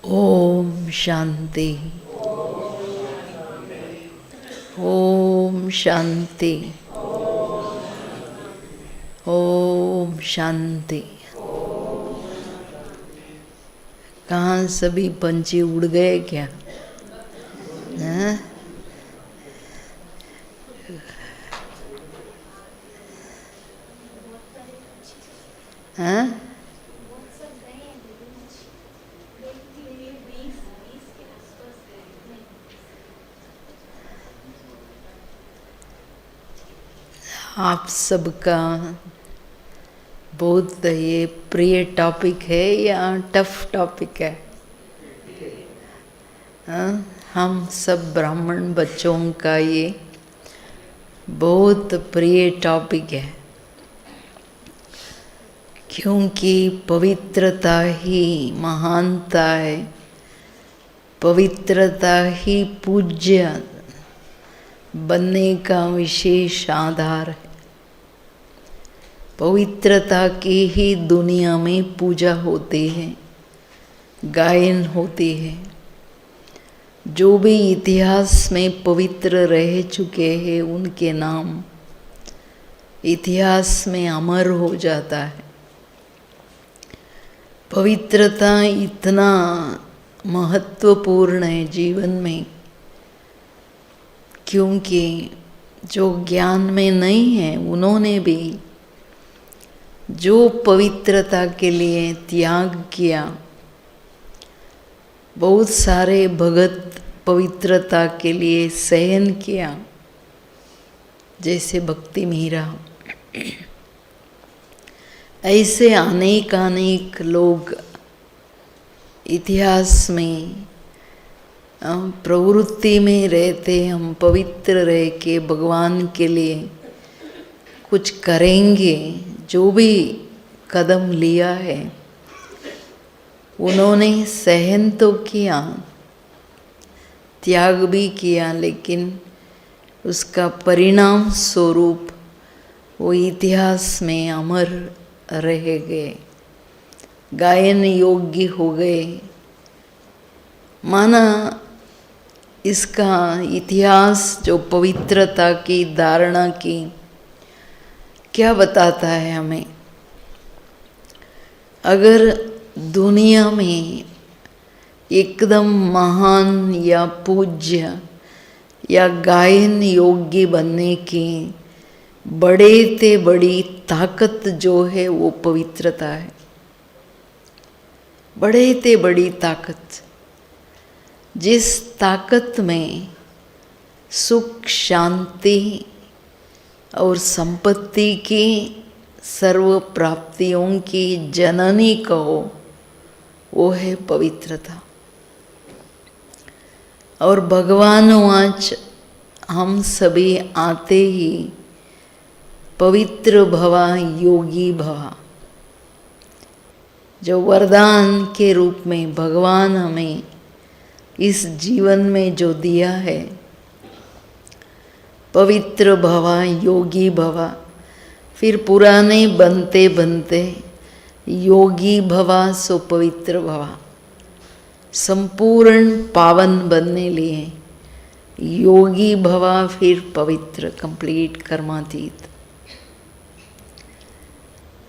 ओम शांति। ओम शांति। ओम शांति। कहाँ सभी पंछी उड़ गए क्या? हाँ? हाँ? आप सबका बहुत ये प्रिय टॉपिक है या टफ टॉपिक है? हाँ? हम सब ब्राह्मण बच्चों का ये बहुत प्रिय टॉपिक है, क्योंकि पवित्रता ही महानता है, पवित्रता ही पूज्य बनने का विशेष आधार है। पवित्रता की ही दुनिया में पूजा होती है, गायन होती है। जो भी इतिहास में पवित्र रह चुके हैं उनके नाम इतिहास में अमर हो जाता है। पवित्रता इतना महत्वपूर्ण है जीवन में, क्योंकि जो ज्ञान में नहीं है उन्होंने भी जो पवित्रता के लिए त्याग किया, बहुत सारे भगत पवित्रता के लिए सहन किया, जैसे भक्ति मीरा। ऐसे अनेक अनेक लोग इतिहास में प्रवृत्ति में रहते, हम पवित्र रह के भगवान के लिए कुछ करेंगे। जो भी कदम लिया है उन्होंने सहन तो किया, त्याग भी किया, लेकिन उसका परिणाम स्वरूप वो इतिहास में अमर रह गए, गायन योग्य हो गए। माना इसका इतिहास जो पवित्रता की धारणा की क्या बताता है हमें? अगर दुनिया में एकदम महान या पूज्य या गायन योग्य बनने की बड़े से बड़ी ताकत जो है वो पवित्रता है। बड़े से बड़ी ताकत, जिस ताकत में सुख, शांति और संपत्ति की सर्व प्राप्तियों की जननी कहो, वो है पवित्रता। और भगवान आज हम सभी आते ही पवित्र भवा योगी भवा, जो वरदान के रूप में भगवान हमें इस जीवन में जो दिया है, पवित्र भवा योगी भवा। फिर पुराने बनते बनते योगी भवा सो पवित्र भवा, संपूर्ण पावन बनने लिए योगी भवा, फिर पवित्र, कंप्लीट कर्मातीत।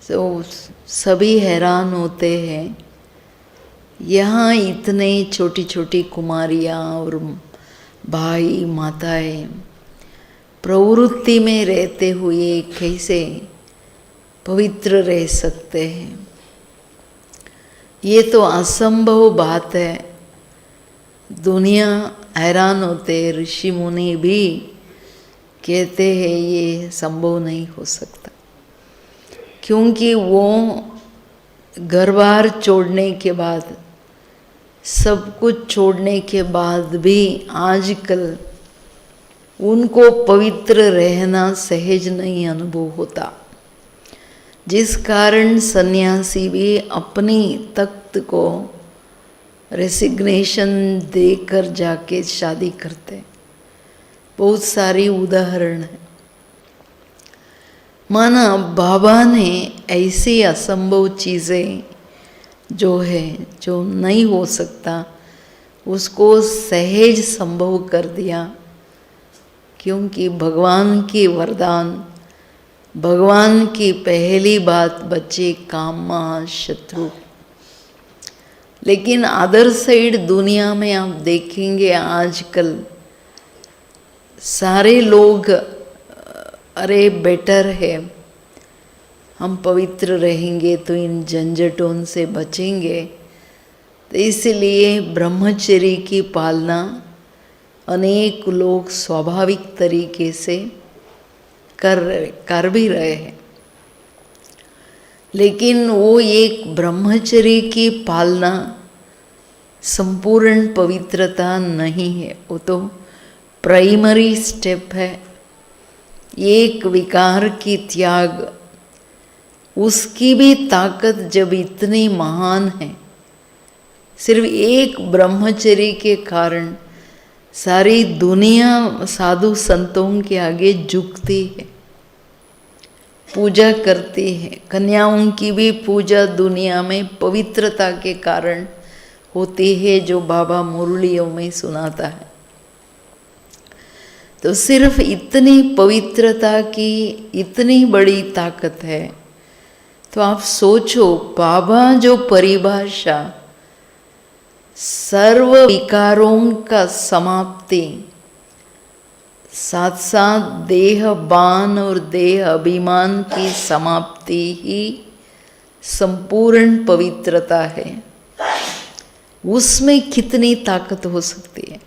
तो सभी हैरान होते हैं, यहाँ इतने छोटी छोटी कुमारियाँ और भाई माताएं प्रवृत्ति में रहते हुए कैसे पवित्र रह सकते हैं? ये तो असंभव बात है। दुनिया हैरान होते, ऋषि मुनि भी कहते हैं ये संभव नहीं हो सकता, क्योंकि वो घर बार छोड़ने के बाद, सब कुछ छोड़ने के बाद भी आजकल उनको पवित्र रहना सहज नहीं अनुभव होता, जिस कारण सन्यासी भी अपनी तख्त को रेसिग्नेशन देकर जाके शादी करते। बहुत सारी उदाहरण है। माना बाबा ने ऐसी असंभव चीज़ें जो है, जो नहीं हो सकता, उसको सहज संभव कर दिया। क्योंकि भगवान की वरदान, भगवान की पहली बात, बच्चे कामा शत्रु। लेकिन अदर साइड दुनिया में आप देखेंगे आजकल सारे लोग, अरे बेटर है हम पवित्र रहेंगे तो इन झंझटों से बचेंगे, तो इसलिए ब्रह्मचर्य की पालना अनेक लोग स्वाभाविक तरीके से कर भी रहे हैं। लेकिन वो एक ब्रह्मचर्य की पालना संपूर्ण पवित्रता नहीं है, वो तो प्राइमरी स्टेप है। एक विकार की त्याग, उसकी भी ताकत जब इतनी महान है, सिर्फ एक ब्रह्मचर्य के कारण सारी दुनिया साधु संतों के आगे झुकती है, पूजा करती है। कन्याओं की भी पूजा दुनिया में पवित्रता के कारण होती है, जो बाबा मुरलियों में सुनाता है। तो सिर्फ इतनी पवित्रता की इतनी बड़ी ताकत है। तो आप सोचो, बाबा जो परिभाषा सर्व विकारों का समाप्ति, साथ साथ देह बान और देह अभिमान की समाप्ति ही संपूर्ण पवित्रता है, उसमें कितनी ताकत हो सकती है।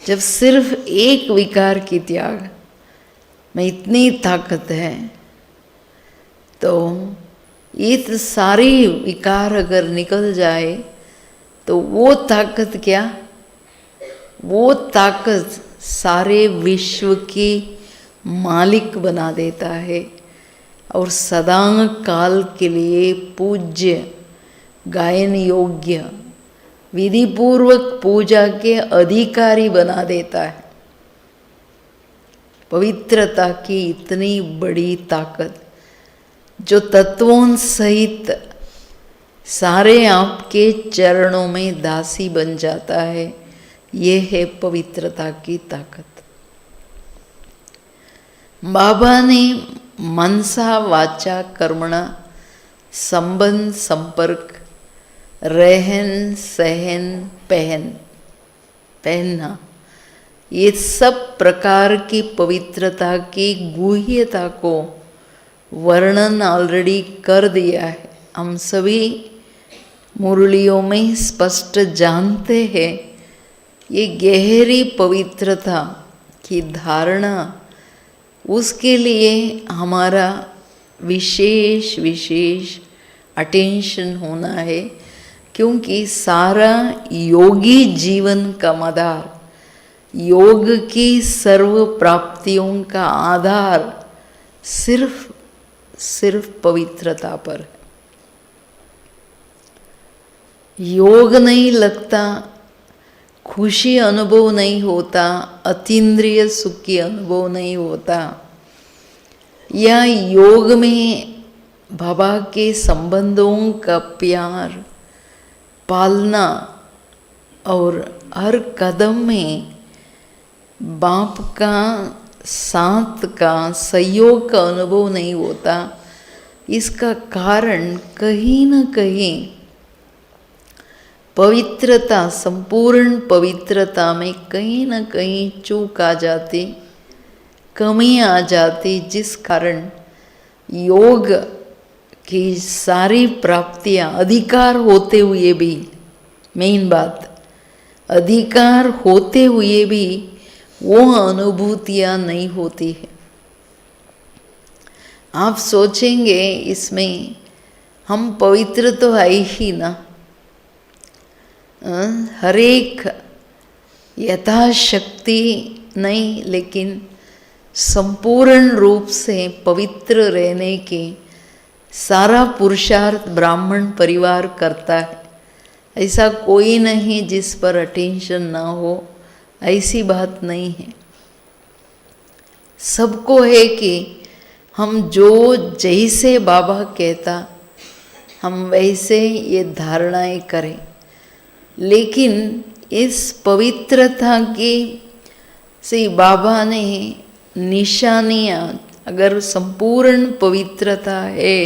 जब सिर्फ एक विकार की त्याग में इतनी ताकत है, तो ये सारी विकार अगर निकल जाए तो वो ताकत क्या, वो ताकत सारे विश्व की मालिक बना देता है और सदा काल के लिए पूज्य, गायन योग्य, विधिपूर्वक पूजा के अधिकारी बना देता है। पवित्रता की इतनी बड़ी ताकत, जो तत्वों सहित सारे आपके चरणों में दासी बन जाता है, ये है पवित्रता की ताकत। बाबा ने मनसा वाचा कर्मणा, संबंध संपर्क, रहन सहन पहनना, ये सब प्रकार की पवित्रता की गुह्यता को वर्णन ऑलरेडी कर दिया है। हम सभी मुरलियों में स्पष्ट जानते हैं, ये गहरी पवित्रता की धारणा, उसके लिए हमारा विशेष अटेंशन होना है। क्योंकि सारा योगी जीवन का मदार, योग की सर्व प्राप्तियों का आधार सिर्फ पवित्रता पर है। योग नहीं लगता, खुशी अनुभव नहीं होता, अतीन्द्रिय सुख की अनुभव नहीं होता, या योग में बाबा के संबंधों का प्यार पालना और हर कदम में बाप का साथ का सहयोग का अनुभव नहीं होता। इसका कारण कहीं न कहीं पवित्रता, संपूर्ण पवित्रता में कहीं न कहीं चूक आ जाती, कमी आ जाती, जिस कारण योग की सारी प्राप्तियां अधिकार होते हुए भी, मेन बात, अधिकार होते हुए भी वो अनुभूतियां नहीं होती है। आप सोचेंगे इसमें हम पवित्र तो है ही ना, हर एक यथाशक्ति नहीं, लेकिन संपूर्ण रूप से पवित्र रहने के सारा पुरुषार्थ ब्राह्मण परिवार करता है। ऐसा कोई नहीं जिस पर अटेंशन ना हो, ऐसी बात नहीं है। सबको है कि हम जो जैसे बाबा कहता हम वैसे ये धारणाएं करें, लेकिन इस पवित्रता की से बाबा ने निशानियाँ, अगर संपूर्ण पवित्रता है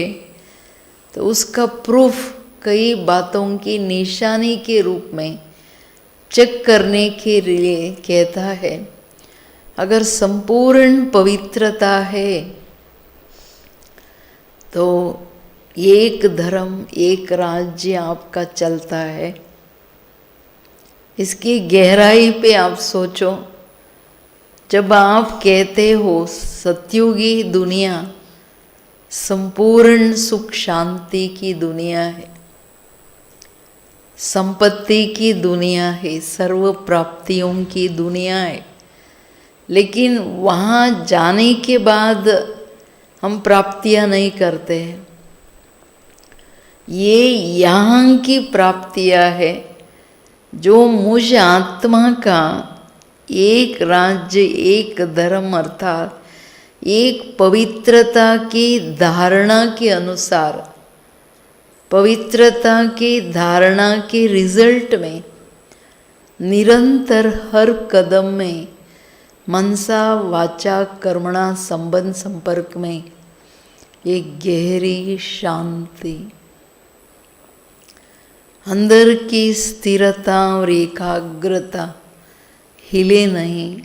तो उसका प्रूफ कई बातों की निशानी के रूप में चेक करने के लिए कहता है। अगर संपूर्ण पवित्रता है तो एक धर्म एक राज्य आपका चलता है। इसकी गहराई पे आप सोचो। जब आप कहते हो सत्युगी दुनिया संपूर्ण सुख शांति की दुनिया है, संपत्ति की दुनिया है, सर्व प्राप्तियों की दुनिया है, लेकिन वहाँ जाने के बाद हम प्राप्तियाँ नहीं करते हैं। ये यहाँ की प्राप्तियाँ है जो मुझ आत्मा का एक राज्य एक धर्म अर्थात एक पवित्रता की धारणा के अनुसार, पवित्रता की धारणा के रिजल्ट में निरंतर हर कदम में मनसा वाचा कर्मणा संबंध संपर्क में एक गहरी शांति, अंदर की स्थिरता और एकाग्रता हिले नहीं।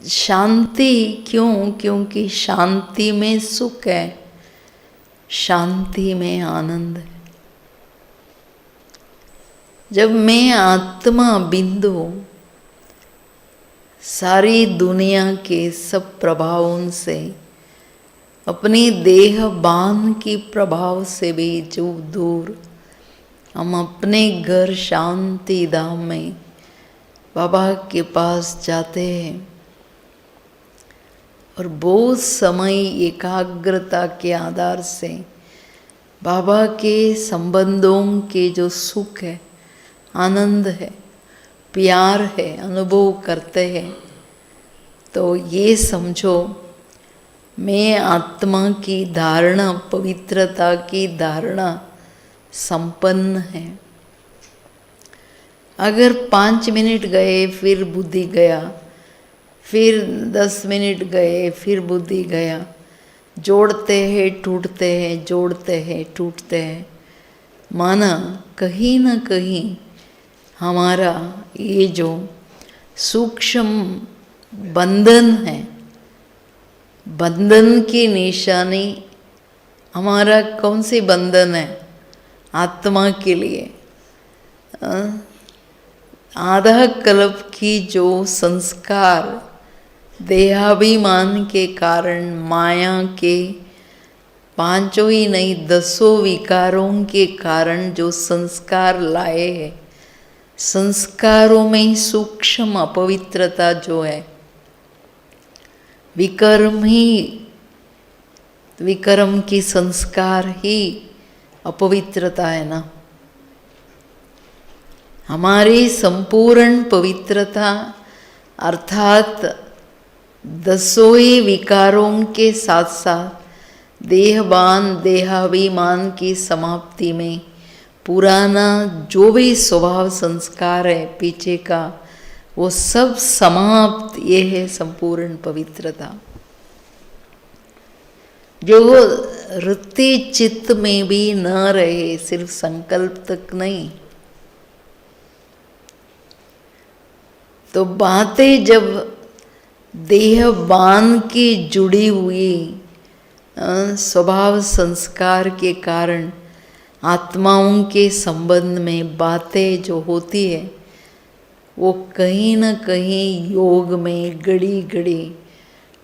शांति क्यों? क्योंकि शांति में सुख है, शांति में आनंद है। जब मैं आत्मा बिंदु सारी दुनिया के सब प्रभावों से, अपनी देह बान की प्रभाव से भी जो दूर, हम अपने घर शांति धाम में बाबा के पास जाते हैं और बहुत समय एकाग्रता के आधार से बाबा के संबंधों के जो सुख है, आनंद है, प्यार है, अनुभव करते हैं, तो ये समझो मैं आत्मा की धारणा, पवित्रता की धारणा संपन्न है। अगर 5 मिनट गए फिर बुद्धि गया, फिर 10 मिनट गए फिर बुद्धि गया, जोड़ते हैं टूटते हैं, जोड़ते हैं टूटते हैं, माना कहीं ना कहीं हमारा ये जो सूक्ष्म बंधन है, बंधन की निशानी हमारा कौन सी बंधन है? आत्मा के लिए आधा कल्प की जो संस्कार देहाभिमान के कारण, माया के 5 ही नहीं 10 विकारों के कारण जो संस्कार लाए हैं, संस्कारों में सूक्ष्म अपवित्रता जो है, विकर्म की संस्कार ही अपवित्रता है ना। हमारी संपूर्ण पवित्रता अर्थात 10 ही विकारों के साथ साथ देहबान देहाभिमान की समाप्ति में पुराना जो भी स्वभाव संस्कार है पीछे का, वो सब समाप्त। ये है संपूर्ण पवित्रता जो वृत्ति चित्त में भी न रहे, सिर्फ संकल्प तक नहीं। तो बातें जब देहबान की जुड़ी हुई स्वभाव संस्कार के कारण आत्माओं के संबंध में बातें जो होती है, वो कहीं न कहीं योग में गड़ी गड़ी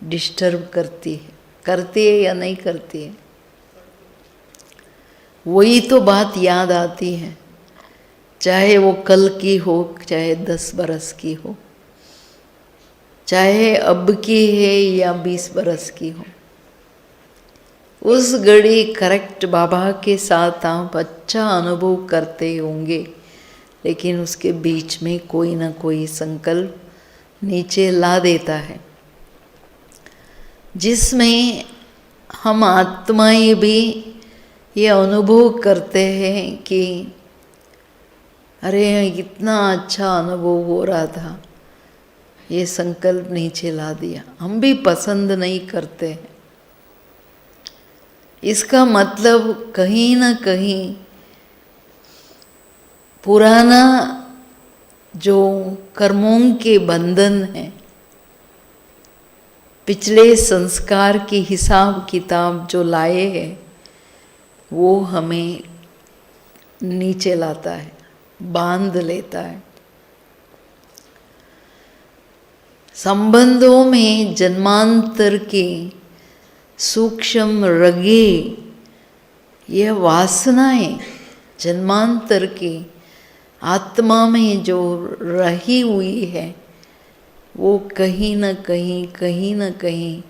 डिस्टर्ब करती है या नहीं करती है? वही तो बात याद आती है, चाहे वो कल की हो, चाहे 10 बरस की हो, चाहे अब की है या 20 बरस की हो। उस घड़ी करेक्ट बाबा के साथ आप अच्छा अनुभव करते होंगे, लेकिन उसके बीच में कोई ना कोई संकल्प नीचे ला देता है, जिसमें हम आत्माएं भी ये अनुभव करते हैं कि अरे इतना अच्छा अनुभव हो रहा था, ये संकल्प नीचे ला दिया, हम भी पसंद नहीं करते हैं। इसका मतलब कहीं ना कहीं पुराना जो कर्मों के बंधन हैं, पिछले संस्कार की हिसाब किताब जो लाए हैं, वो हमें नीचे लाता है, बांध लेता है। संबंधों में जन्मांतर के सूक्ष्म रगे, यह वासनाएं जन्मांतर की आत्मा में जो रही हुई है, वो कहीं न कहीं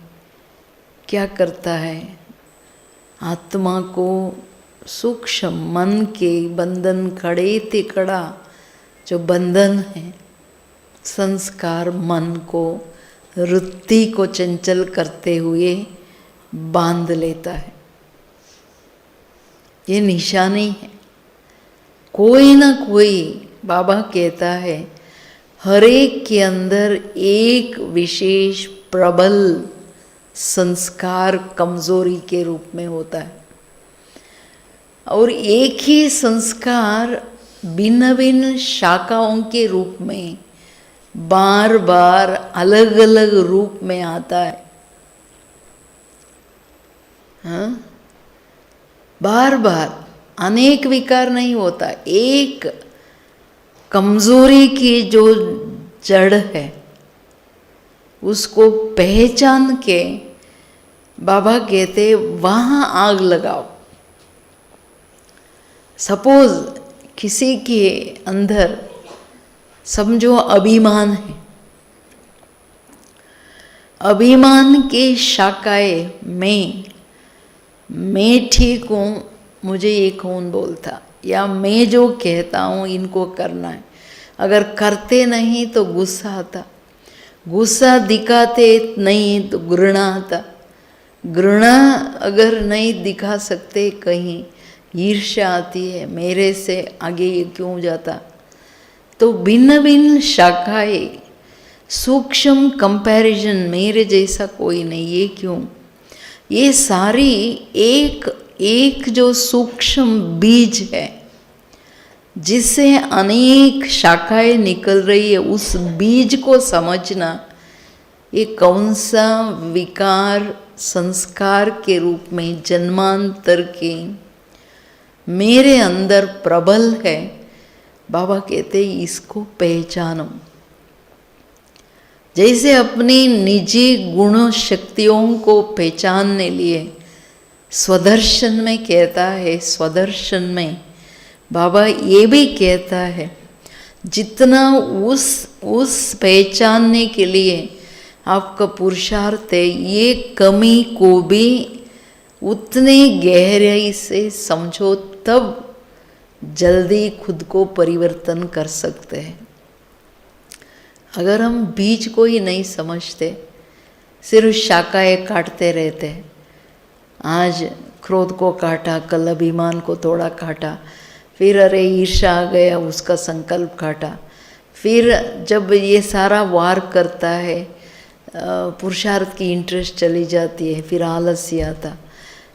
क्या करता है, आत्मा को सूक्ष्म मन के बंधन, खड़े ते खड़ा जो बंधन है, संस्कार मन को, वृत्ति को चंचल करते हुए बांध लेता है। ये निशानी है। कोई ना कोई, बाबा कहता है, हर एक के अंदर एक विशेष प्रबल संस्कार कमजोरी के रूप में होता है, और एक ही संस्कार भिन्न भिन्न शाखाओं के रूप में बार बार अलग अलग रूप में आता है। हाँ, बार बार अनेक विकार नहीं होता, एक कमजोरी की जो जड़ है उसको पहचान के बाबा कहते वहाँ आग लगाओ। सपोज किसी के अंदर समझो अभिमान है, अभिमान के शाखाएं मैं ठीक हूँ, मुझे ये कौन बोलता, या मैं जो कहता हूँ इनको करना है, अगर करते नहीं तो गुस्सा आता, गुस्सा दिखाते नहीं तो घृणा आता, घृणा अगर नहीं दिखा सकते कहीं ईर्ष्या आती है, मेरे से आगे ये क्यों जाता। तो भिन्न भिन्न शाखाएं, सूक्ष्म कंपैरिजन, मेरे जैसा कोई नहीं, ये क्यों, ये सारी एक एक जो सूक्ष्म बीज है जिससे अनेक शाखाएं निकल रही है, उस बीज को समझना, ये कौन सा विकार संस्कार के रूप में जन्मांतर के मेरे अंदर प्रबल है। बाबा कहते हैं इसको पहचानो। जैसे अपनी निजी गुण शक्तियों को पहचानने लिए स्वदर्शन में कहता है, स्वदर्शन में बाबा ये भी कहता है, जितना उस पहचानने के लिए आपका पुरुषार्थ है, ये कमी को भी उतने गहराई से समझो, तब जल्दी खुद को परिवर्तन कर सकते हैं। अगर हम बीज को ही नहीं समझते, सिर्फ शाखाएं काटते रहते हैं, आज क्रोध को काटा, कल अभिमान को थोड़ा काटा, फिर अरे ईर्ष्या आ गया, उसका संकल्प काटा, फिर जब ये सारा वार करता है, पुरुषार्थ की इंटरेस्ट चली जाती है, फिर आलस्य आता,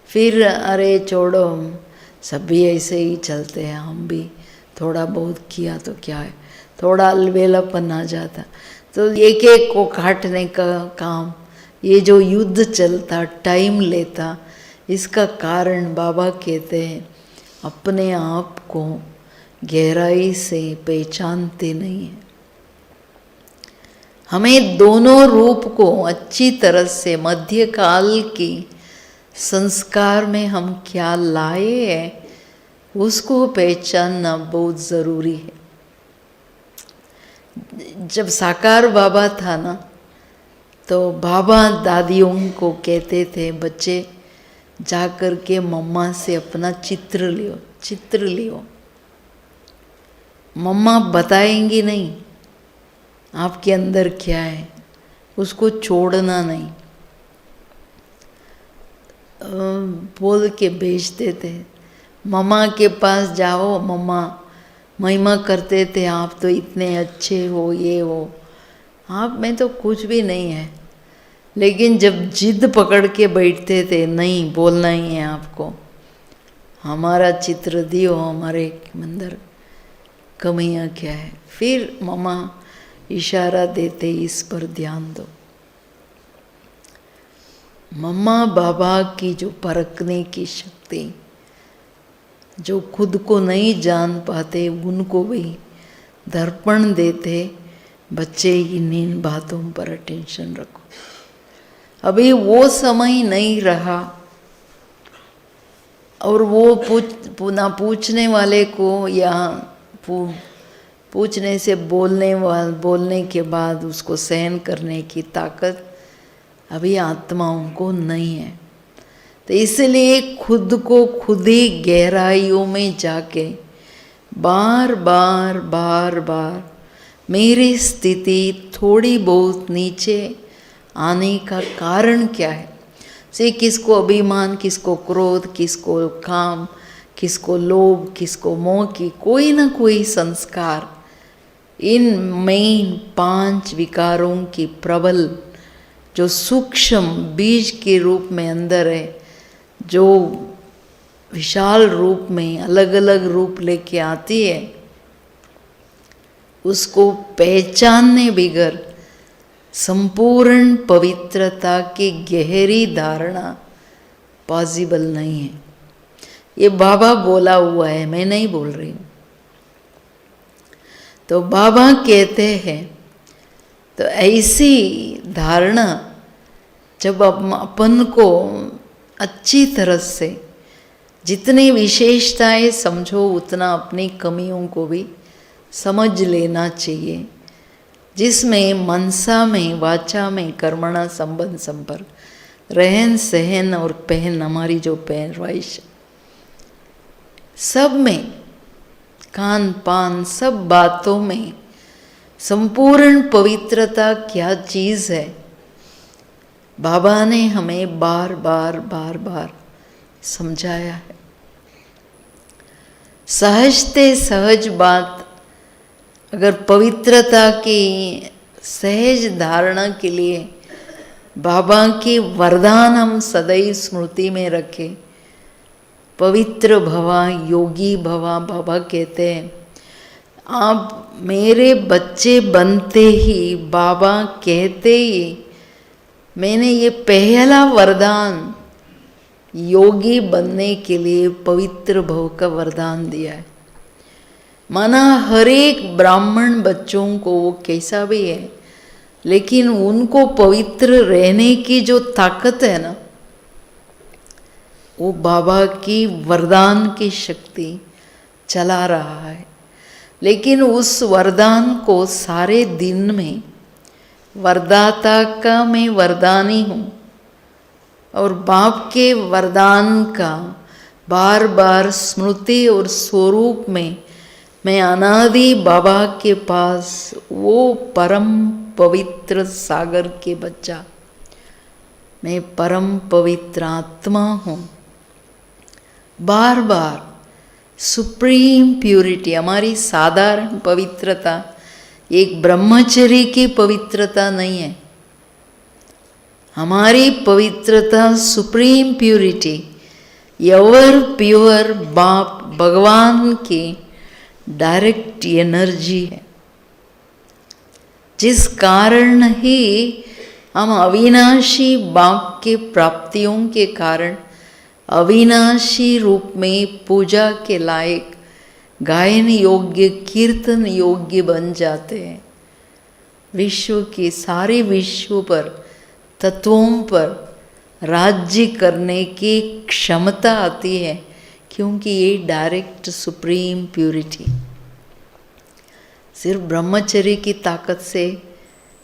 फिर अरे छोड़ो सब भी ऐसे ही चलते हैं, हम भी थोड़ा बहुत किया तो क्या है, थोड़ा अलबेलापन आ जाता। तो एक एक को काटने का काम, ये जो युद्ध चलता, टाइम लेता, इसका कारण बाबा कहते हैं अपने आप को गहराई से पहचानते नहीं हैं। हमें दोनों रूप को अच्छी तरह से मध्यकाल की संस्कार में हम क्या लाए हैं उसको पहचानना बहुत ज़रूरी है। जब साकार बाबा था ना, तो बाबा दादियों को कहते थे, बच्चे जा कर के मम्मा से अपना चित्र लियो। मम्मा बताएंगी नहीं आपके अंदर क्या है, उसको छोड़ना नहीं। बोल के भेजते थे, मम्मा के पास जाओ, मम्मा महिमा करते थे, आप तो इतने अच्छे हो, ये हो। आप में तो कुछ भी नहीं है। लेकिन जब जिद पकड़ के बैठते थे, नहीं बोलना ही है आपको, हमारा चित्र दियो, हमारे अंदर कमियां क्या है, फिर मम्मा इशारा देते, इस पर ध्यान दो। मम्मा बाबा की जो परखने की शक्ति, जो खुद को नहीं जान पाते उनको भी दर्पण देते, बच्चे इन बातों पर अटेंशन रखो। अभी वो समय नहीं रहा, और वो पूछने वाले को या पूछने से बोलने के बाद उसको सहन करने की ताकत अभी आत्माओं को नहीं है। तो इसलिए खुद को खुद ही गहराइयों में जाके बार बार मेरी स्थिति थोड़ी बहुत नीचे आने का कारण क्या है, से किसको अभिमान, किसको क्रोध, किसको काम, किसको लोभ, किसको मोह की कोई ना कोई संस्कार, इन मेन 5 विकारों की प्रबल जो सूक्ष्म बीज के रूप में अंदर है, जो विशाल रूप में अलग अलग रूप लेके आती है, उसको पहचानने बगैर संपूर्ण पवित्रता की गहरी धारणा पॉसिबल नहीं है। ये बाबा बोला हुआ है, मैं नहीं बोल रही हूँ। तो बाबा कहते हैं, तो ऐसी धारणा जब अपन को अच्छी तरह से जितनी विशेषताएं समझो, उतना अपनी कमियों को भी समझ लेना चाहिए, जिसमें मनसा में, वाचा में, कर्मणा, संबंध, संपर्क, रहन सहन और पहन, हमारी जो पहनवाइश, सब में, खान पान, सब बातों में संपूर्ण पवित्रता क्या चीज़ है, बाबा ने हमें बार बार समझाया है। सहजते सहज बात, अगर पवित्रता की सहज धारणा के लिए बाबा के वरदान हम सदैव स्मृति में रखें, पवित्र भवा, योगी भवा, बाबा कहते हैं, आप मेरे बच्चे बनते ही, बाबा कहते ही मैंने ये पहला वरदान योगी बनने के लिए पवित्र भव का वरदान दिया है। माना हर एक ब्राह्मण बच्चों को, वो कैसा भी है, लेकिन उनको पवित्र रहने की जो ताकत है ना, वो बाबा की वरदान की शक्ति चला रहा है। लेकिन उस वरदान को सारे दिन में, वरदाता का मैं वरदानी हूँ, और बाप के वरदान का बार बार स्मृति और स्वरूप में मैं अनादि बाबा के पास, वो परम पवित्र सागर के बच्चा, मैं परम पवित्र आत्मा हूँ, बार बार सुप्रीम प्यूरिटी, हमारी साधारण पवित्रता, एक ब्रह्मचर्य की पवित्रता नहीं है, हमारी पवित्रता सुप्रीम प्यूरिटी, एवर प्योर बाप भगवान की डायरेक्ट एनर्जी है, जिस कारण ही हम अविनाशी बाप के प्राप्तियों के कारण अविनाशी रूप में पूजा के लायक, गायन योग्य, कीर्तन योग्य बन जाते हैं। विश्व की, सारे विश्व पर, तत्वों पर राज्य करने की क्षमता आती है, क्योंकि ये डायरेक्ट सुप्रीम प्यूरिटी, सिर्फ ब्रह्मचर्य की ताकत से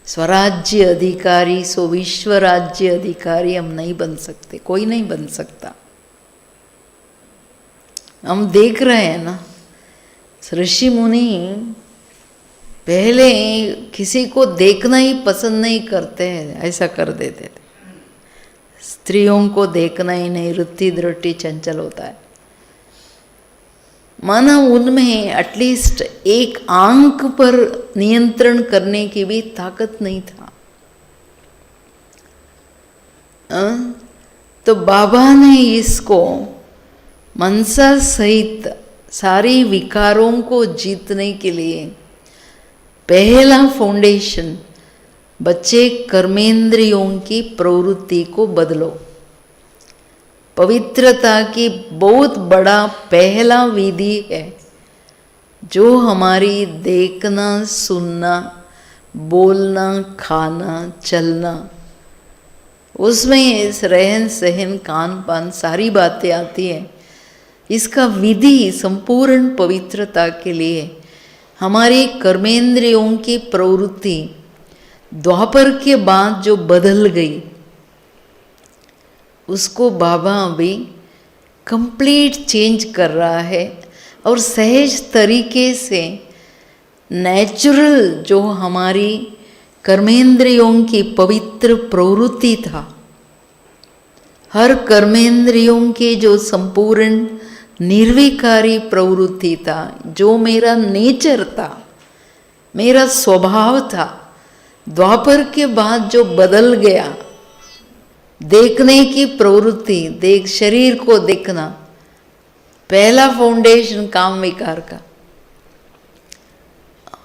स्वराज्य अधिकारी, सो विश्व राज्य अधिकारी हम नहीं बन सकते, कोई नहीं बन सकता। हम देख रहे हैं ना, ऋषि मुनि पहले किसी को देखना ही पसंद नहीं करते हैं, ऐसा कर देते थे। स्त्रियों को देखना ही नहीं, रुत्ति दृष्टि चंचल होता है। माना उनमें एटलीस्ट एक आंख पर नियंत्रण करने की भी ताकत नहीं था। तो बाबा ने इसको मनसा सहित सारी विकारों को जीतने के लिए पहला फाउंडेशन, बच्चे कर्मेंद्रियों की प्रवृत्ति को बदलो। पवित्रता की बहुत बड़ा पहला विधि है जो हमारी देखना, सुनना, बोलना, खाना, चलना, उसमें इस रहन सहन, खान पान सारी बातें आती हैं। इसका विधि संपूर्ण पवित्रता के लिए हमारी कर्मेंद्रियों की प्रवृत्ति द्वापर के बाद जो बदल गई, उसको बाबा अभी कंप्लीट चेंज कर रहा है और सहज तरीके से नेचुरल जो हमारी कर्मेंद्रियों की पवित्र प्रवृत्ति था, हर कर्मेंद्रियों के जो संपूर्ण निर्विकारी प्रवृत्ति था, जो मेरा नेचर था, मेरा स्वभाव था, द्वापर के बाद जो बदल गया, देखने की प्रवृत्ति, देख शरीर को देखना, पहला फाउंडेशन काम विकार का।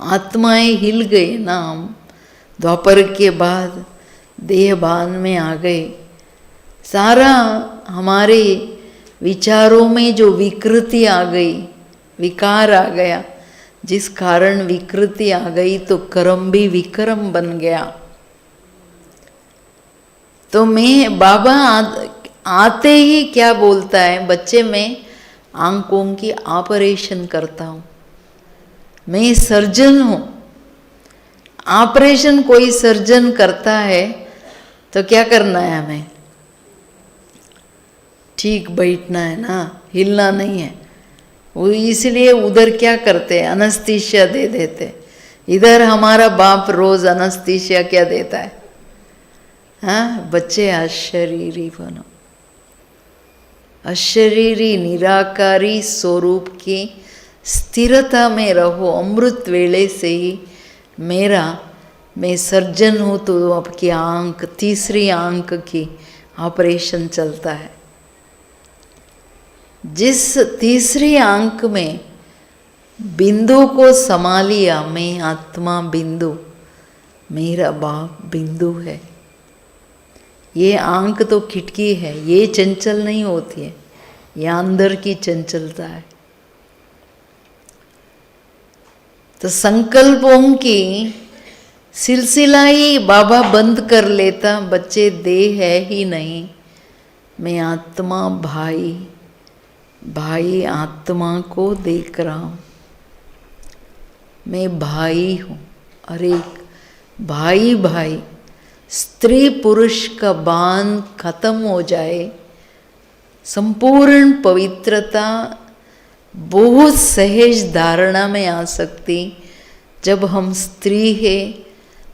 आत्माएं हिल गए ना, हम द्वापर के बाद देहभान में आ गए। सारा हमारे विचारों में जो विकृति आ गई, विकार आ गया, जिस कारण विकृति आ गई तो कर्म भी विक्रम बन गया। तो मैं बाबा आते ही क्या बोलता है, बच्चे मैं आंखों की ऑपरेशन करता हूँ, मैं सर्जन हूँ। ऑपरेशन कोई सर्जन करता है तो क्या करना है हमें? ठीक बैठना है ना, हिलना नहीं है। वो इसलिए उधर क्या करते हैं, अनस्तीसिया दे देते। इधर हमारा बाप रोज अनस्तीसिया क्या देता है? हाँ, बच्चे अशरीरी बनो, अशरीरी निराकारी स्वरूप की स्थिरता में रहो। अमृत वेले से ही मैं सर्जन हूँ, तो आपकी आंख, तीसरी आंख की ऑपरेशन चलता है। जिस तीसरी आंख में बिंदु को समा लिया, मैं आत्मा बिंदु, मेरा बाप बिंदु है। ये आंख तो खिड़की है, ये चंचल नहीं होती है, ये अंदर की चंचलता है। तो संकल्पों की सिलसिला ही बाबा बंद कर लेता। बच्चे देह है ही नहीं, मैं आत्मा, भाई आत्मा को देख रहा हूँ, मैं भाई हूँ। अरे भाई, स्त्री पुरुष का बांध खत्म हो जाए, संपूर्ण पवित्रता बहुत सहज धारणा में आ सकती। जब हम स्त्री है,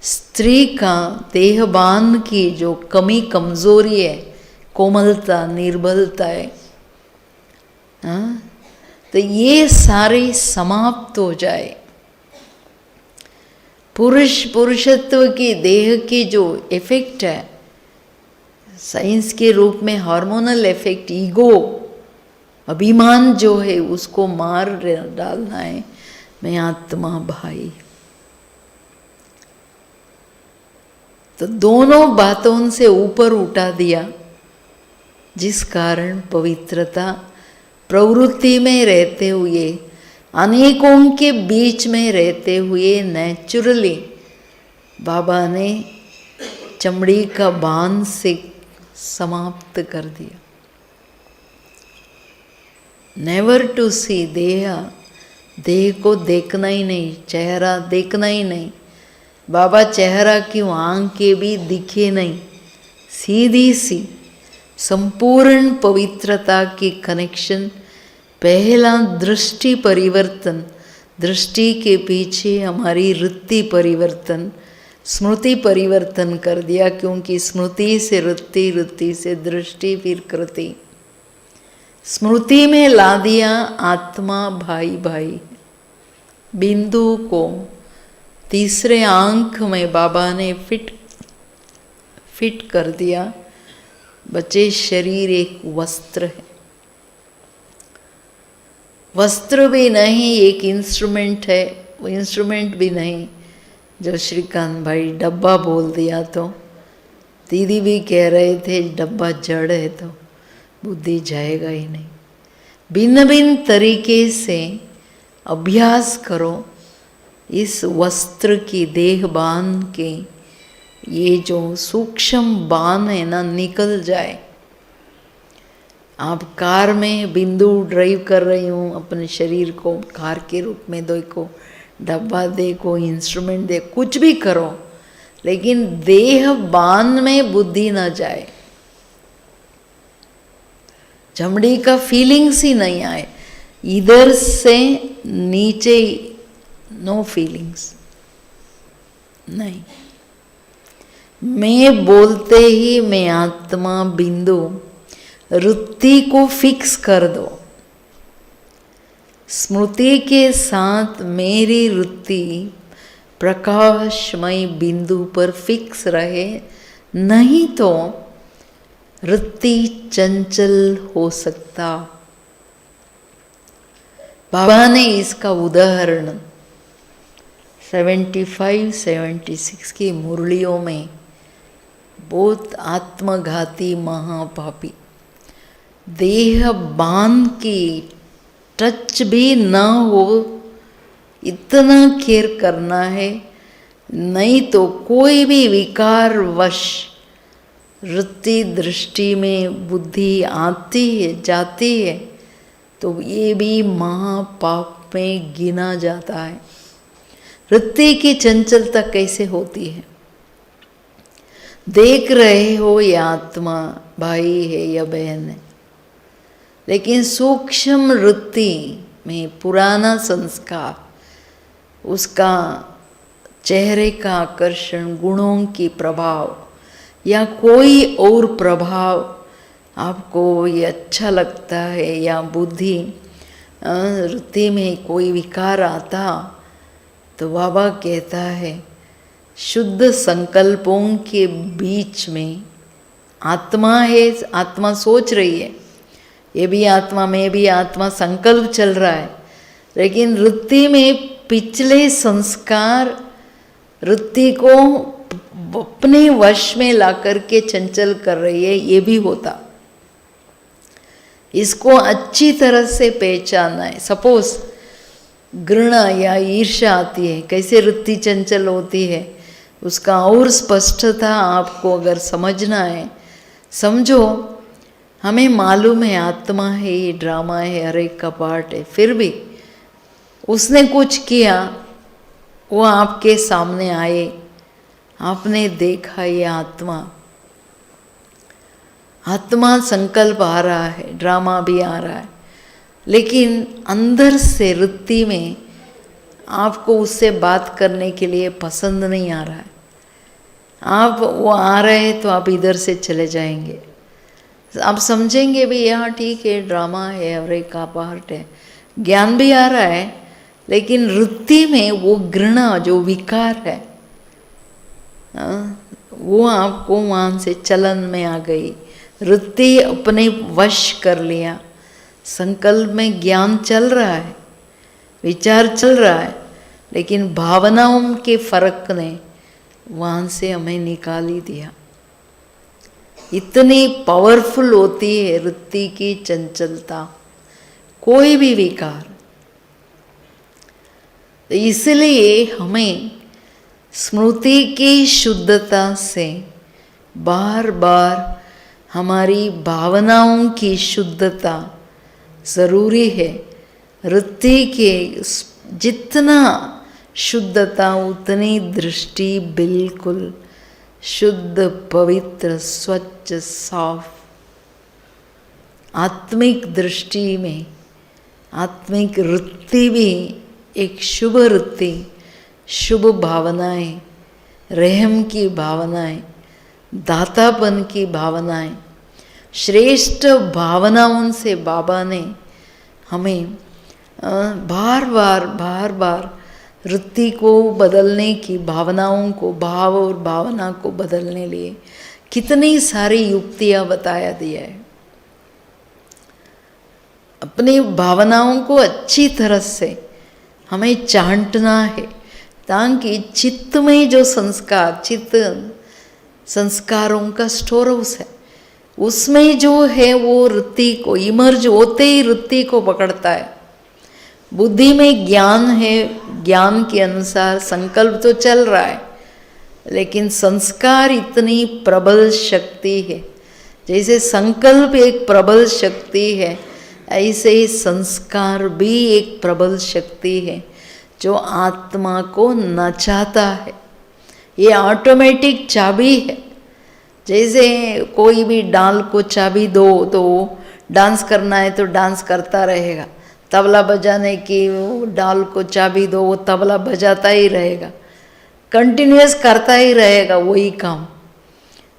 स्त्री का देहबान की जो कमी कमजोरी है, कोमलता, निर्बलता है, हाँ, तो ये सारी समाप्त हो जाए। पुरुषत्व की देह की जो इफेक्ट है, साइंस के रूप में हार्मोनल इफेक्ट, ईगो, अभिमान जो है, उसको मार डालना है। मैं आत्मा भाई। तो दोनों बातों से ऊपर उठा दिया, जिस कारण पवित्रता प्रवृत्ति में रहते हुए, अनेकों के बीच में रहते हुए नेचुरली बाबा ने चमड़ी का बांध से समाप्त कर दिया। नेवर टू सी देह को देखना ही नहीं, चेहरा देखना ही नहीं। बाबा चेहरा क्यों, आंखें भी दिखे नहीं, सीधी सी संपूर्ण पवित्रता की कनेक्शन। पहला दृष्टि परिवर्तन, दृष्टि के पीछे हमारी वृत्ति परिवर्तन, स्मृति परिवर्तन कर दिया, क्योंकि स्मृति से वृत्ति, वृत्ति से दृष्टि, फिर कृति। स्मृति में ला दिया आत्मा भाई भाई। बिंदु को तीसरे आंख में बाबा ने फिट कर दिया। बचे शरीर एक वस्त्र है, वस्त्र भी नहीं, एक इंस्ट्रूमेंट है। वो इंस्ट्रूमेंट भी नहीं जो श्रीकांत भाई डब्बा बोल दिया तो दीदी भी कह रहे थे डब्बा जड़ है तो बुद्धि जाएगा ही नहीं। भिन्न भिन्न तरीके से अभ्यास करो, इस वस्त्र की देह बांध के ये जो सूक्ष्म बाण है ना निकल जाए। आप कार में बिंदु ड्राइव कर रही हूँ, अपने शरीर को कार के रूप में देखो, डब्बा देखो, इंस्ट्रूमेंट देखो, कुछ भी करो, लेकिन देह बाण में बुद्धि न जाए, चमड़ी का फीलिंग्स ही नहीं आए, इधर से नीचे नो फीलिंग्स नहीं। मैं बोलते ही मैं आत्मा बिंदु वृत्ति को फिक्स कर दो। स्मृति के साथ मेरी वृत्ति प्रकाशमय बिंदु पर फिक्स रहे, नहीं तो वृत्ति चंचल हो सकता। बाबा ने इसका उदाहरण 75-76 की मुरलियों में बहुत आत्मघाती महापापी देह बांध की टच भी न हो इतना केयर करना है, नहीं तो कोई भी विकार वश वृत्ति दृष्टि में बुद्धि आती है जाती है तो ये भी महापाप में गिना जाता है। वृत्ति की चंचलता कैसे होती है? देख रहे हो ये आत्मा भाई है या बहन है, लेकिन सूक्ष्म वृत्ति में पुराना संस्कार, उसका चेहरे का आकर्षण, गुणों की प्रभाव या कोई और प्रभाव आपको ये अच्छा लगता है या बुद्धि वृत्ति में कोई विकार आता तो बाबा कहता है शुद्ध संकल्पों के बीच में आत्मा है, आत्मा सोच रही है, ये भी आत्मा में भी आत्मा संकल्प चल रहा है, लेकिन वृत्ति में पिछले संस्कार वृत्ति को अपने वश में ला करके चंचल कर रही है, ये भी होता। इसको अच्छी तरह से पहचानना है। सपोज घृणा या ईर्ष्या आती है, कैसे वृत्ति चंचल होती है, उसका और स्पष्टता आपको अगर समझना है, समझो। हमें मालूम है आत्मा है, ये ड्रामा है, हर एक का पार्ट है, फिर भी उसने कुछ किया, वो आपके सामने आए, आपने देखा ये आत्मा संकल्प आ रहा है, ड्रामा भी आ रहा है, लेकिन अंदर से वृत्ति में आपको उससे बात करने के लिए पसंद नहीं आ रहा है। आप वो आ रहे हैं तो आप इधर से चले जाएंगे, आप समझेंगे भी यहाँ ठीक है, ड्रामा है, और एक का पार्ट है, ज्ञान भी आ रहा है, लेकिन वृत्ति में वो घृणा जो विकार है वो आपको वहाँ से चलन में आ गई, वृत्ति अपने वश कर लिया। संकल्प में ज्ञान चल रहा है, विचार चल रहा है, लेकिन भावनाओं के फर्क ने वहाँ से हमें निकाल ही दिया। इतनी पावरफुल होती है वृत्ति की चंचलता, कोई भी विकार। तो इसलिए हमें स्मृति की शुद्धता से बार बार हमारी भावनाओं की शुद्धता ज़रूरी है। वृत्ति के जितना शुद्धता उतनी दृष्टि बिल्कुल शुद्ध, पवित्र, स्वच्छ, साफ। आत्मिक दृष्टि में आत्मिक वृत्ति भी एक शुभ वृत्ति, शुभ भावनाएं, रहम की भावनाएं, दातापन की भावनाएं, श्रेष्ठ भावनाओं से बाबा ने हमें बार बार वृत्ति को बदलने की, भावनाओं को, भाव और भावना को बदलने लिए कितनी सारी युक्तियां बताया दिया है। अपनी भावनाओं को अच्छी तरह से हमें चांटना है, ताकि चित्त में जो संस्कार, चित्त संस्कारों का स्टोर हाउस है, उसमें जो है वो वृत्ति को इमर्ज होते ही वृत्ति को पकड़ता है। बुद्धि में ज्ञान है, ज्ञान के अनुसार संकल्प तो चल रहा है, लेकिन संस्कार इतनी प्रबल शक्ति है। जैसे संकल्प एक प्रबल शक्ति है, ऐसे ही संस्कार भी एक प्रबल शक्ति है जो आत्मा को नचाता है। ये ऑटोमेटिक चाबी है। जैसे कोई भी डाल को चाबी दो तो डांस करना है तो डांस करता रहेगा, तबला बजाने की वो डाल को चाबी दो वो तबला बजाता ही रहेगा, कंटिन्यूअस करता ही रहेगा वही काम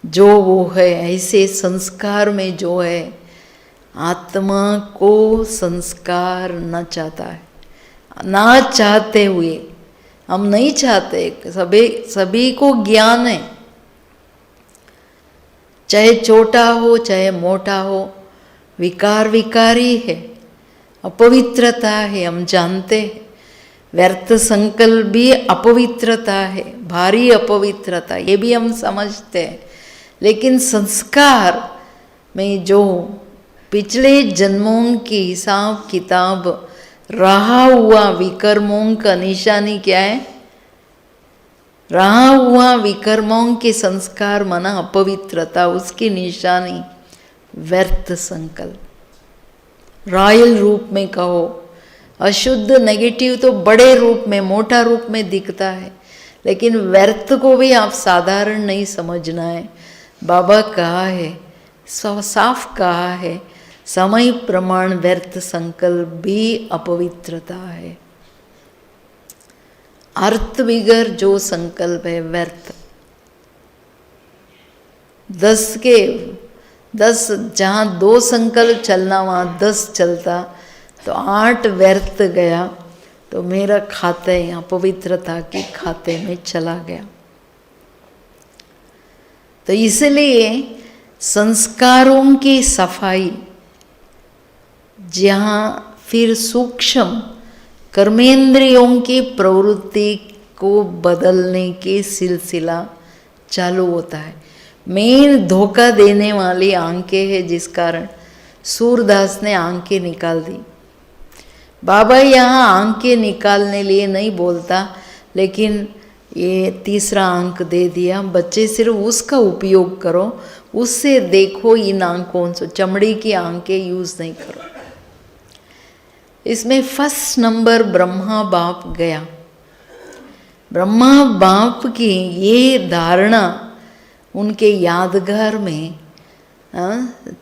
जो वो है। ऐसे संस्कार में जो है, आत्मा को संस्कार न चाहता है, ना चाहते हुए, हम नहीं चाहते, सभी को ज्ञान है, चाहे छोटा हो चाहे मोटा हो, विकार विकारी है, अपवित्रता है, हम जानते हैं। व्यर्थ संकल्प भी अपवित्रता है, भारी अपवित्रता, ये भी हम समझते हैं। लेकिन संस्कार में जो पिछले जन्मों की हिसाब किताब रहा हुआ विकर्मों का निशानी क्या है? रहा हुआ विकर्मों के संस्कार मना अपवित्रता, उसकी निशानी व्यर्थ संकल्प। रॉयल रूप में कहो, अशुद्ध नेगेटिव तो बड़े रूप में, मोटा रूप में दिखता है, लेकिन व्यर्थ को भी आप साधारण नहीं समझना है। बाबा कहा है, साफ कहा है, समय प्रमाण व्यर्थ संकल्प भी अपवित्रता है। अर्थ बिगर जो संकल्प है व्यर्थ। 10 जहाँ 2 संकल्प चलना वहाँ 10 चलता, तो 8 व्यर्थ गया, तो मेरा खाते अपवित्रता के खाते में चला गया। तो इसलिए संस्कारों की सफाई, जहाँ फिर सूक्ष्म कर्मेंद्रियों की प्रवृत्ति को बदलने के सिलसिला चालू होता है। मेन धोखा देने वाली आंखें है, जिस कारण सूरदास ने आंखें निकाल दी। बाबा यहाँ आंखें निकालने लिए नहीं बोलता, लेकिन ये तीसरा अंक दे दिया, बच्चे सिर्फ उसका उपयोग करो, उससे देखो इन आंखों से, चमड़ी की आंखें यूज नहीं करो। इसमें फर्स्ट नंबर ब्रह्मा बाप गया। ब्रह्मा बाप की ये धारणा उनके यादगार में,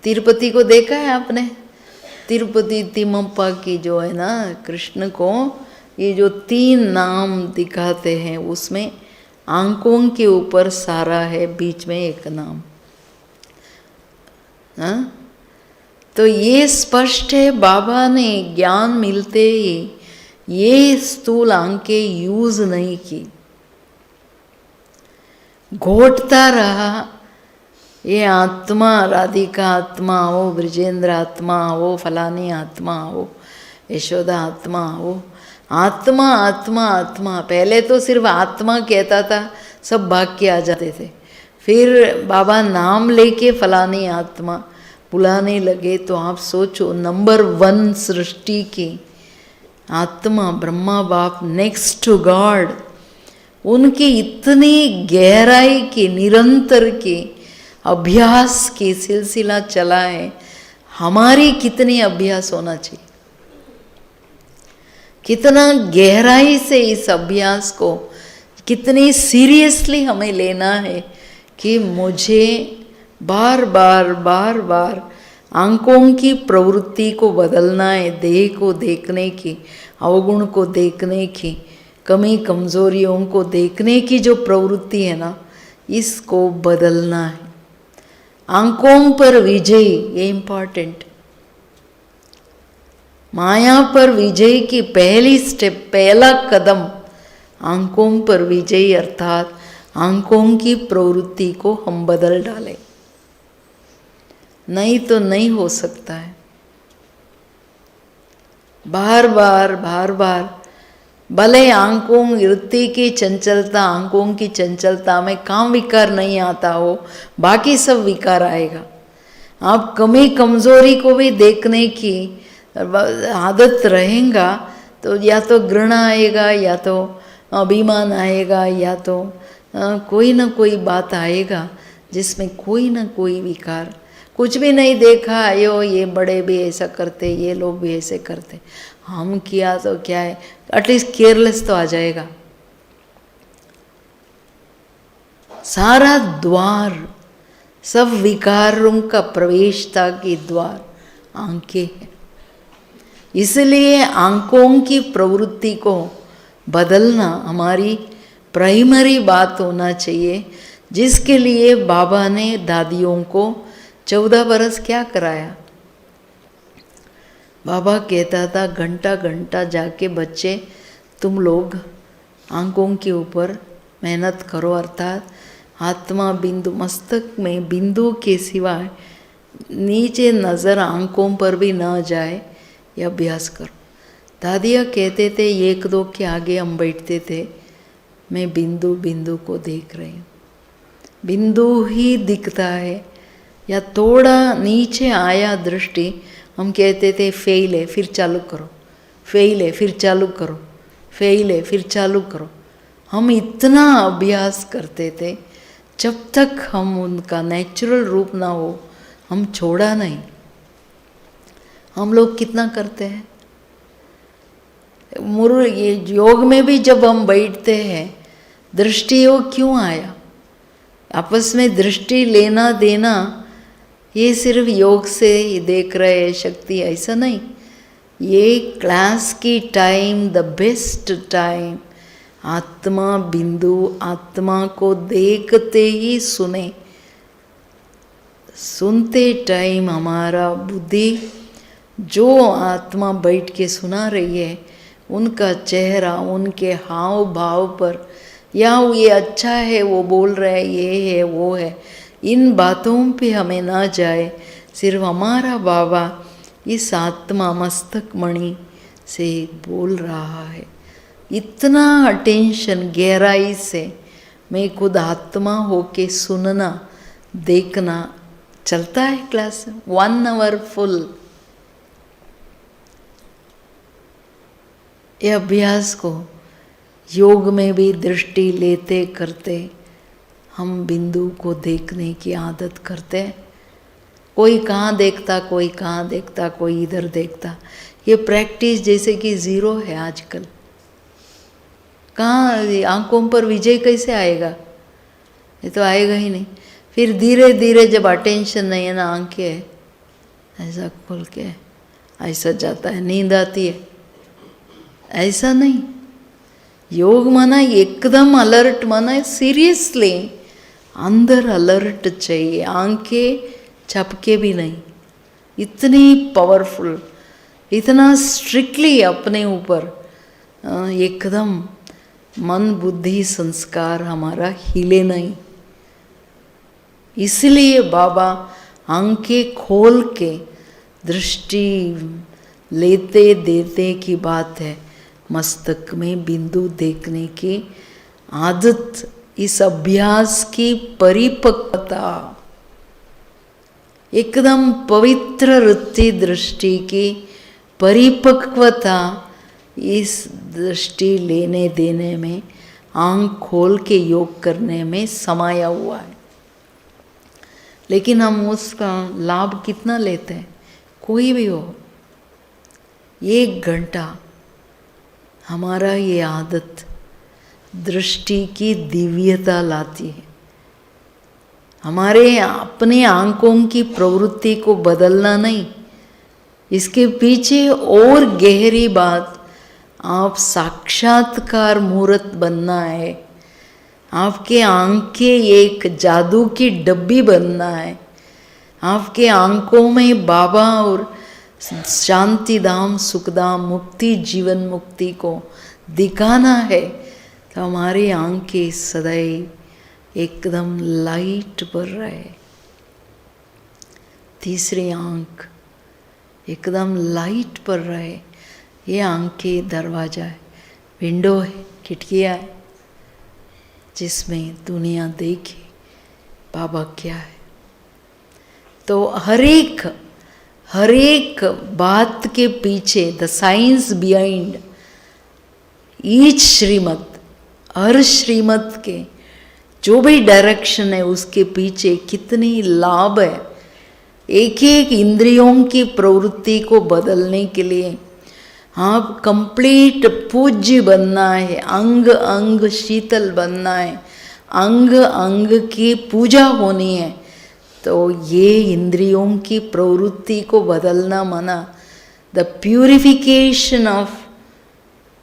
तिरुपति को देखा है आपने? तिरुपति तिम्मप्पा की जो है ना, कृष्ण को ये जो 3 नाम दिखाते हैं, उसमें आंखों के ऊपर सारा है, बीच में एक नाम। तो ये स्पष्ट है, बाबा ने ज्ञान मिलते ही ये स्थूल आंखें यूज नहीं की, घोटता रहा। ये आत्मा, राधिका आत्मा हो, ब्रजेंद्र आत्मा हो, फलानी आत्मा हो, यशोदा आत्मा हो, आत्मा आत्मा आत्मा। पहले तो सिर्फ आत्मा कहता था, सब भाग के आ जाते थे। फिर बाबा नाम लेके फलानी आत्मा बुलाने लगे, तो आप सोचो, नंबर 1 सृष्टि की आत्मा ब्रह्मा बाप, नेक्स्ट टू गॉड, उनके इतनी गहराई के निरंतर के अभ्यास की सिलसिला चला है। हमारी कितनी अभ्यास होना चाहिए, कितना गहराई से इस अभ्यास को, कितनी सीरियसली हमें लेना है कि मुझे बार बार आंखों की प्रवृत्ति को बदलना है, देह को देखने की, अवगुण को देखने की, कमी कमजोरियों को देखने की जो प्रवृत्ति है ना, इसको बदलना है। आंखों पर विजय, ये इंपॉर्टेंट। माया पर विजय की पहली स्टेप, पहला कदम आंखों पर विजय, अर्थात आंखों की प्रवृत्ति को हम बदल डालें, नहीं तो नहीं हो सकता है। बार बार भले आंखों वृत्ति की चंचलता, आंखों की चंचलता में काम विकार नहीं आता हो, बाकी सब विकार आएगा। आप कमी कमजोरी को भी देखने की आदत रहेगा तो या तो घृणा आएगा, या तो अभिमान आएगा, या तो कोई ना कोई बात आएगा जिसमें कोई ना कोई विकार। कुछ भी नहीं देखा, आयो ये बड़े भी ऐसा करते, ये लोग भी ऐसे करते, हम किया तो क्या है, एटलीस्ट केयरलेस तो आ जाएगा। सारा द्वार, सब विकारों का प्रवेशता की द्वार आंखें हैं। इसलिए आंखों की प्रवृत्ति को बदलना हमारी प्राइमरी बात होना चाहिए, जिसके लिए बाबा ने दादियों को 14 बरस क्या कराया। बाबा कहता था घंटा घंटा जाके बच्चे तुम लोग आंखों के ऊपर मेहनत करो, अर्थात आत्मा बिंदु, मस्तक में बिंदु के सिवाय नीचे नज़र आंखों पर भी न जाए, यह अभ्यास करो। दादिया कहते थे, एक दो के आगे हम बैठते थे, मैं बिंदु बिंदु को देख रही हूँ, बिंदु ही दिखता है, या थोड़ा नीचे आया दृष्टि, हम कहते थे फेल है फिर चालू करो, फेल है फिर चालू करो, फेल है फिर चालू करो। हम इतना अभ्यास करते थे, जब तक हम उनका नेचुरल रूप ना हो हम छोड़ा नहीं। हम लोग कितना करते हैं, ये योग में भी जब हम बैठते हैं, दृष्टि योग क्यों आया, आपस में दृष्टि लेना देना, ये सिर्फ योग से ही देख रहे शक्ति, ऐसा नहीं। ये क्लास की टाइम, द बेस्ट टाइम, आत्मा बिंदु, आत्मा को देखते ही सुने, सुनते टाइम हमारा बुद्धि जो आत्मा बैठ के सुना रही है, उनका चेहरा, उनके हाव भाव पर, या ये अच्छा है वो बोल रहा है, ये है वो है, इन बातों पे हमें ना जाए। सिर्फ हमारा बाबा इस आत्मा मस्तक मणि से बोल रहा है, इतना अटेंशन गहराई से मैं खुद आत्मा होके सुनना देखना चलता है क्लास 1 आवर फुल। ये अभ्यास को योग में भी दृष्टि लेते करते हम बिंदु को देखने की आदत करते हैं। कोई कहाँ देखता, कोई कहाँ देखता, कोई इधर देखता, ये प्रैक्टिस जैसे कि ज़ीरो है आजकल। कहाँ आंखों पर विजय कैसे आएगा, ये तो आएगा ही नहीं। फिर धीरे धीरे जब अटेंशन नहीं है ना, आंखें ऐसा खोल के ऐसा जाता है, नींद आती है, ऐसा नहीं। योग माना एकदम अलर्ट, माना सीरियसली अंदर अलर्ट चाहिए, आंखें झपके भी नहीं, इतनी पावरफुल, इतना स्ट्रिक्टली अपने ऊपर एकदम मन बुद्धि संस्कार हमारा हिले नहीं। इसलिए बाबा आंखें खोल के दृष्टि लेते देते की बात है, मस्तक में बिंदु देखने की आदत, इस अभ्यास की परिपक्वता, एकदम पवित्र वृत्ति दृष्टि की परिपक्वता इस दृष्टि लेने देने में, आंख खोल के योग करने में समाया हुआ है। लेकिन हम उसका लाभ कितना लेते हैं, कोई भी हो, 1 घंटा हमारा ये आदत दृष्टि की दिव्यता लाती है। हमारे अपने आंखों की प्रवृत्ति को बदलना नहीं, इसके पीछे और गहरी बात, आप साक्षात्कार मूर्त बनना है, आपके आंखें एक जादू की डब्बी बनना है, आपके आंखों में बाबा और शांति धाम सुखधाम मुक्ति जीवन मुक्ति को दिखाना है, तो हमारी आंखें सदैव एकदम लाइट पर रहे। तीसरी आंख एकदम लाइट पर रहे। ये आंखें दरवाजा है, विंडो है, खिड़कियाँ है, जिसमें दुनिया देखे बाबा क्या है। तो हर एक बात के पीछे द साइंस बिहाइंड ईच श्रीमत, हर श्रीमत के जो भी डायरेक्शन है उसके पीछे कितनी लाभ है। एक एक इंद्रियों की प्रवृत्ति को बदलने के लिए आप कंप्लीट पूज्य बनना है, अंग अंग शीतल बनना है, अंग अंग की पूजा होनी है। तो ये इंद्रियों की प्रवृत्ति को बदलना माना the purification of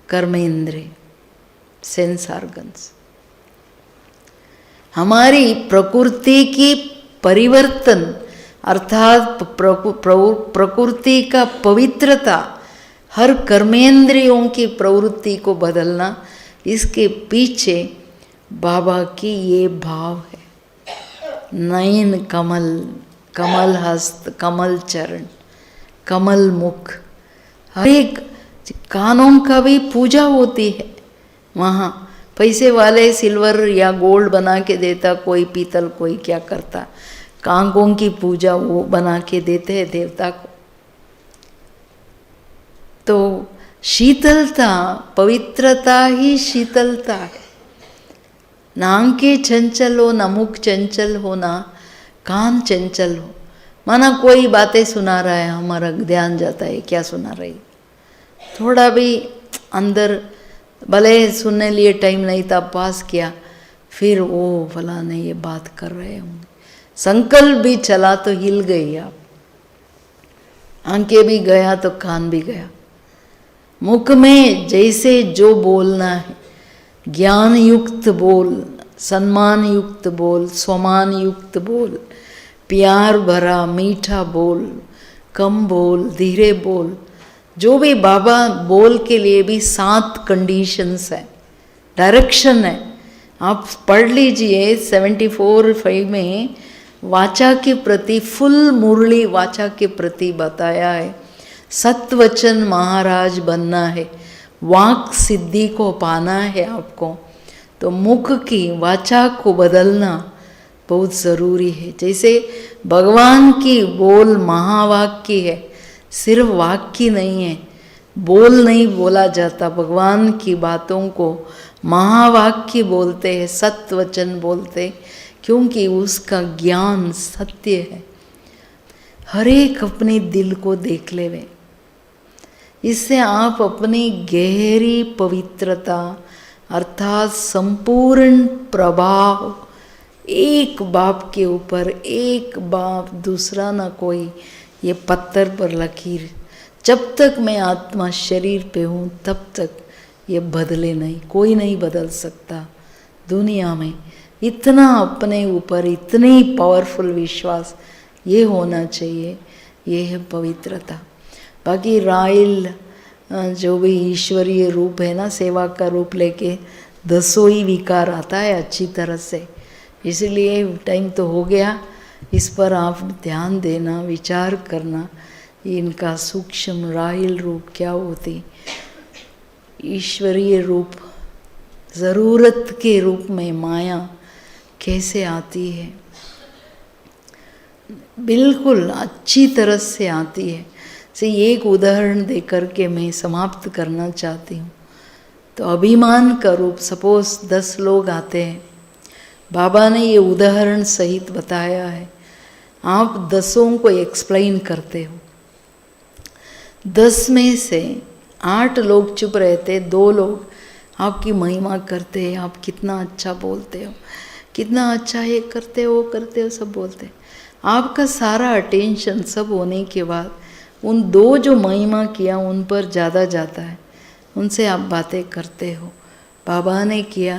karmendriya, sense organs. हमारी प्रकृति की परिवर्तन अर्थात प्रकृति का पवित्रता, हर कर्मेंद्रियों की प्रवृत्ति को बदलना, इसके पीछे बाबा की ये भाव है। नयन कमल, कमल हस्त, कमल चरण, कमल मुख। हर एक कानों का भी पूजा होती है वहाँ। पैसे वाले सिल्वर या गोल्ड बना के देता, कोई पीतल, कोई क्या करता। कांकों की पूजा वो बना के देते हैं देवता को। तो शीतलता, पवित्रता ही शीतलता है। ना आंखें चंचल हो, ना मुख चंचल हो, ना कान चंचल हो। माना कोई बातें सुना रहा है, हमारा ध्यान जाता है क्या सुना रही। थोड़ा भी अंदर भले सुनने लिए टाइम नहीं था, पास किया, फिर वो फलाने ये बात कर रहे होंगे। संकल्प भी चला तो हिल गई आप, आंखें भी गया तो कान भी गया। मुख में जैसे जो बोलना है, ज्ञान युक्त बोल, सम्मान युक्त बोल, स्वमान युक्त बोल, प्यार भरा मीठा बोल, कम बोल, धीरे बोल। जो भी बाबा बोल के लिए भी 7 कंडीशंस है, डायरेक्शन है। आप पढ़ लीजिए 74/5 में वाचा के प्रति, फुल मुरली वाचा के प्रति बताया है। सत्वचन महाराज बनना है, वाक सिद्धि को पाना है आपको, तो मुख की वाचा को बदलना बहुत ज़रूरी है। जैसे भगवान की बोल महावाक्य है, सिर्फ वाक्य नहीं है, बोल नहीं बोला जाता। भगवान की बातों को महावाक्य बोलते हैं, सत्वचन बोलते, क्योंकि उसका ज्ञान सत्य है। हर एक अपने दिल को देख ले वे, इससे आप अपनी गहरी पवित्रता अर्थात संपूर्ण प्रभाव, एक बाप के ऊपर एक बाप, दूसरा ना कोई, ये पत्थर पर लकीर। जब तक मैं आत्मा शरीर पे हूँ तब तक ये बदले नहीं, कोई नहीं बदल सकता दुनिया में। इतना अपने ऊपर इतनी पावरफुल विश्वास ये होना चाहिए, ये है पवित्रता। बाकी राइल जो भी ईश्वरीय रूप है ना, सेवा का रूप लेके 10 ही विकार आता है अच्छी तरह से। इसलिए टाइम तो हो गया, इस पर आप ध्यान देना, विचार करना, इनका सूक्ष्म राइल रूप क्या होती, ईश्वरीय रूप ज़रूरत के रूप में माया कैसे आती है, बिल्कुल अच्छी तरह से आती है। से एक उदाहरण देकर के मैं समाप्त करना चाहती हूँ। तो अभिमान का रूप, सपोज 10 लोग आते हैं, बाबा ने ये उदाहरण सहित बताया है। आप 10 को एक्सप्लेन करते हो, 10 में से 8 लोग चुप रहते, 2 लोग आपकी महिमा करते हैं, आप कितना अच्छा बोलते हो, कितना अच्छा ये करते हो, वो करते हो, सब बोलते। आपका सारा अटेंशन सब होने के बाद उन 2 जो महिमा किया उन पर ज़्यादा जाता है, उनसे आप बातें करते हो। बाबा ने किया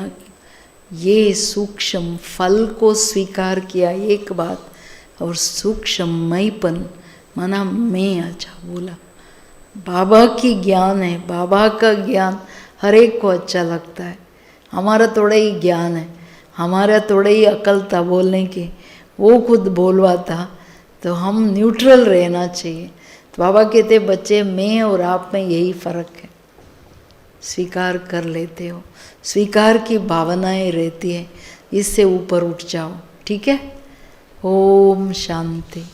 ये सूक्ष्म फल को स्वीकार किया, एक बात और सूक्ष्मयपन माना मैं अच्छा बोला। बाबा की ज्ञान है, बाबा का ज्ञान हर एक को अच्छा लगता है। हमारा थोड़ा ही ज्ञान है, हमारा थोड़ा ही अकल था बोलने की, वो खुद बोलवाता, तो हम न्यूट्रल रहना चाहिए। तो बाबा कहते बच्चे मैं और आप में यही फ़र्क है, स्वीकार कर लेते हो, स्वीकार की भावनाएं रहती है, इससे ऊपर उठ जाओ। ठीक है, ओम शांति।